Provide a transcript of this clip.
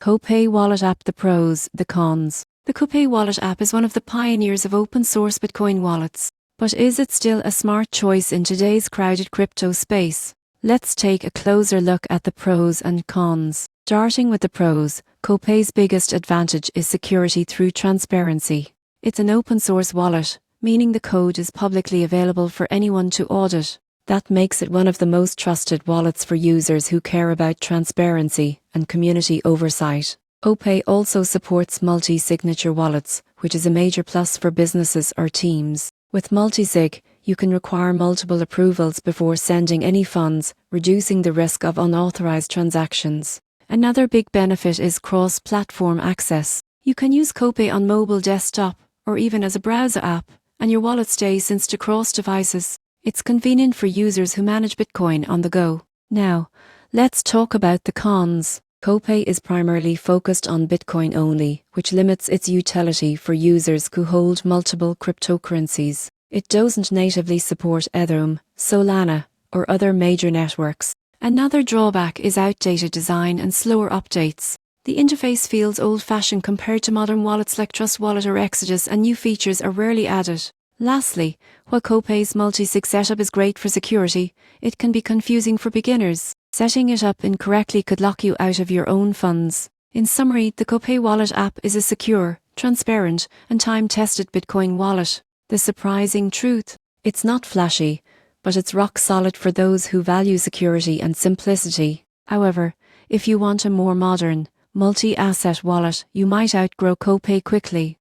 Copay Wallet App. The pros, the cons. The Copay Wallet app is one of the pioneers of open-source Bitcoin wallets. But is it still a smart choice in today's crowded crypto space? Let's take a closer look at the pros and cons. Starting with the pros, Copay's biggest advantage is security through transparency. It's an open-source wallet, meaning the code is publicly available for anyone to audit. That makes it one of the most trusted wallets for users who care about transparency and community oversight. Copay also supports multi-signature wallets, which is a major plus for businesses or teams. With multi-sig, you can require multiple approvals before sending any funds, reducing the risk of unauthorized transactions. Another big benefit is cross-platform access. You can use Copay on mobile desktop or even as a browser app, and your wallet stays synced across devices. It's convenient for users who manage Bitcoin on the go. Now, let's talk about the cons. Copay is primarily focused on Bitcoin only, which limits its utility for users who hold multiple cryptocurrencies. It doesn't natively support Ethereum, Solana, or other major networks. Another drawback is outdated design and slower updates. The interface feels old-fashioned compared to modern wallets like Trust Wallet or Exodus, and new features are rarely added. Lastly, while Copay's multi-sig setup is great for security, it can be confusing for beginners. Setting it up incorrectly could lock you out of your own funds. In summary, the Copay Wallet app is a secure, transparent, and time-tested Bitcoin wallet. The surprising truth: it's not flashy, but it's rock solid for those who value security and simplicity. However, if you want a more modern, multi-asset wallet, you might outgrow Copay quickly.